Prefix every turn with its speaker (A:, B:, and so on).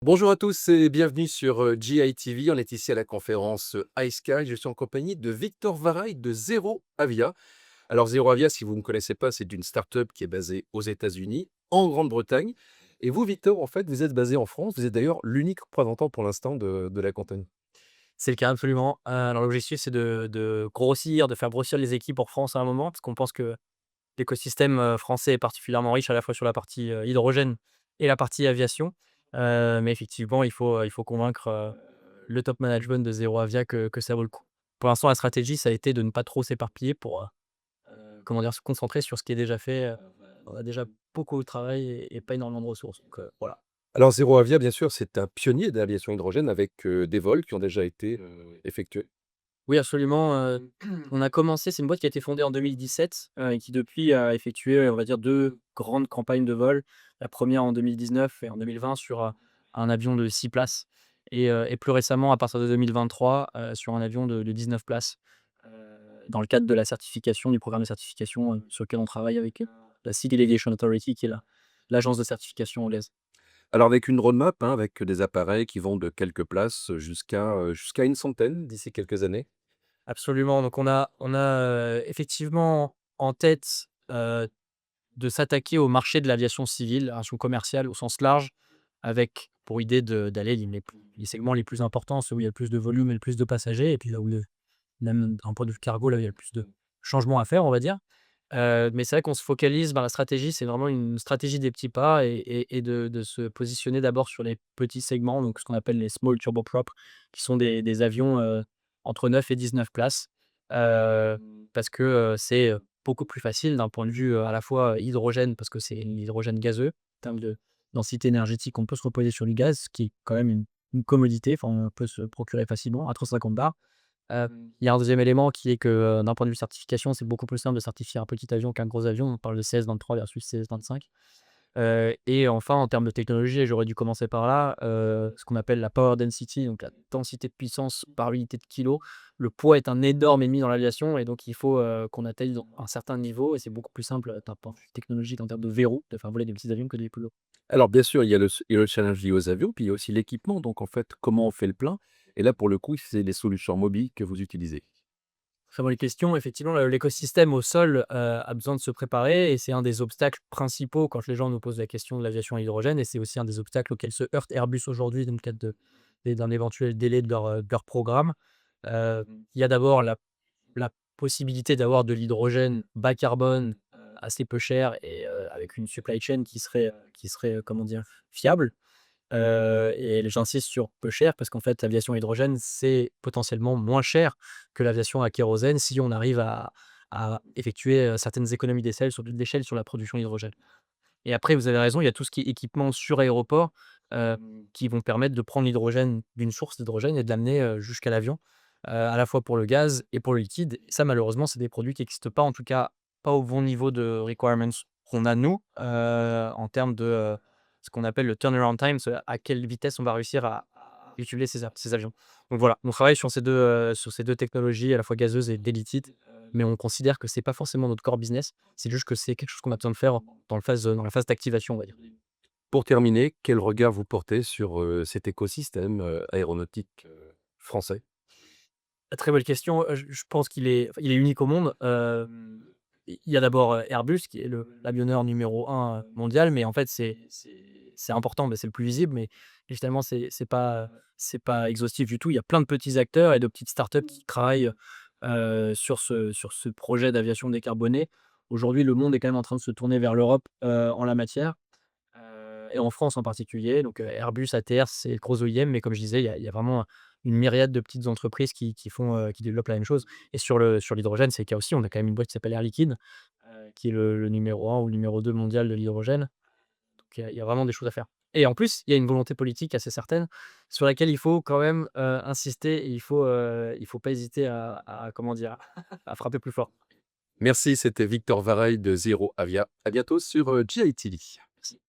A: Bonjour à tous et bienvenue sur GITV. On est ici à la conférence iSky. Je suis en compagnie de Victor Varaille de Zero Avia. Alors Zero Avia, si vous ne connaissez pas, c'est une start-up qui est basée aux États-Unis, en Grande-Bretagne. Et vous, Victor, en fait, vous êtes basé en France. Vous êtes d'ailleurs l'unique représentant pour l'instant de la compagnie.
B: C'est le cas absolument. Alors l'objectif c'est de grossir, de faire grossir les équipes en France à un moment, parce qu'on pense que l'écosystème, français est particulièrement riche à la fois sur la partie, hydrogène et la partie aviation. Mais effectivement il faut convaincre, le top management de Zero Avia que ça vaut le coup. Pour l'instant la stratégie ça a été de ne pas trop s'éparpiller pour, comment dire? Se concentrer sur ce qui est déjà fait, on a déjà beaucoup de travail et pas énormément de ressources donc voilà.
A: Alors Zero Avia, bien sûr, c'est un pionnier de l'aviation hydrogène avec des vols qui ont déjà été effectués.
B: Oui, absolument, on a commencé c'est une boîte qui a été fondée en 2017, et qui depuis a effectué, on va dire 2 grandes campagnes de vol. La première en 2019 et en 2020 sur, un avion de 6 places et plus récemment à partir de 2023, sur un avion de 19 places, heu, dans le cadre de la certification, du programme de certification, sur lequel on travaille avec, la Civil Aviation Authority qui est l'agence de certification anglaise.
A: Alors avec une roadmap, hein, avec des appareils qui vont de quelques places jusqu'à une centaine d'ici quelques années.
B: Absolument, donc on a, effectivement en tête, de s'attaquer au marché de l'aviation civile, l'aviation commerciale au sens large, avec pour idée d'aller les segments les plus importants, ceux où il y a le plus de volume et le plus de passagers et puis là où même d'un point de vue cargo, là où il y a le plus de changements à faire, on va dire. Mais c'est vrai qu'on se focalise la stratégie, c'est vraiment une stratégie des petits pas et de se positionner d'abord sur les petits segments, donc ce qu'on appelle les small turboprop, qui sont des avions, entre 9 et 19 places. Heu, Parce que, c'est, beaucoup plus facile d'un point de vue, à la fois hydrogène, parce que c'est l'hydrogène gazeux. En termes de densité énergétique, on peut se reposer sur du gaz, ce qui est quand même une commodité, enfin, on peut se procurer facilement à 350 bars. Il y a un deuxième élément qui est que, d'un point de vue certification, c'est beaucoup plus simple de certifier un petit avion qu'un gros avion. On parle de 16-23 versus 16-25. Et enfin, en termes de technologie, et j'aurais dû commencer par là, ce qu'on appelle la power density, donc la densité de puissance par unité de kilo. Le poids est un énorme ennemi dans l'aviation et donc il faut, qu'on atteigne un certain niveau et c'est beaucoup plus simple, d'un point de vue technologique en termes de verrou, de faire voler des petits avions que des plus lourds.
A: Alors bien sûr, il y a le challenge lié aux avions, puis il y a aussi l'équipement. Donc en fait, comment on fait le plein? Et là, pour le coup, c'est les solutions mobiles que vous utilisez.
B: Très bonne question. Effectivement, l'écosystème au sol, a besoin de se préparer et c'est un des obstacles principaux quand les gens nous posent la question de l'aviation à hydrogène et c'est aussi un des obstacles auxquels se heurte Airbus aujourd'hui dans le cadre d'un éventuel délai de leur programme. Il y a d'abord la possibilité d'avoir de l'hydrogène bas carbone, assez peu cher et avec une supply chain qui serait, comment dire? Fiable. Et j'insiste sur peu cher parce qu'en fait, l'aviation à hydrogène, c'est potentiellement moins cher que l'aviation à kérosène si on arrive à effectuer, certaines économies d'échelle sur la production d'hydrogène. Et après, vous avez raison, il y a tout ce qui est équipement sur aéroport, qui vont permettre de prendre l'hydrogène d'une source d'hydrogène et de l'amener, jusqu'à l'avion, à la fois pour le gaz et pour le liquide. Et ça, malheureusement, c'est des produits qui n'existent pas, en tout cas, pas au bon niveau de requirements qu'on a nous, en termes de, ce qu'on appelle le turnaround time, c'est à quelle vitesse on va réussir à utiliser ces avions. Donc voilà, on travaille sur ces 2 technologies, à la fois gazeuse et des liquides, mais on considère que c'est pas forcément notre core business, c'est juste que c'est quelque chose qu'on a besoin de faire dans la phase d'activation, on va dire.
A: Pour terminer, quel regard vous portez sur cet écosystème aéronautique français?
B: Très bonne question, je pense il est unique au monde. Il y a d'abord, Airbus qui est le l'avionneur numéro un mondial, mais en fait c'est important, c'est le plus visible, mais finalement c'est pas exhaustif du tout. Il y a plein de petits acteurs et de petites startups qui travaillent, sur ce projet d'aviation décarbonée. Aujourd'hui, le monde est quand même en train de se tourner vers l'Europe, en la matière. Et en France en particulier, donc Airbus, ATR, c'est le gros OEM, mais comme je disais, il y a vraiment une myriade de petites entreprises qui développent la même chose. Et sur l'hydrogène, c'est le cas aussi. On a quand même une boîte qui s'appelle Air Liquide, qui est le numéro un ou le numéro 2 mondial de l'hydrogène. Donc il y a vraiment des choses à faire. Et en plus, il y a une volonté politique assez certaine sur laquelle il faut quand même, insister et il faut pas hésiter à comment dire? À frapper plus fort.
A: Merci, c'était Victor Varaille de Zero Avia. À bientôt sur GITV.
B: Merci.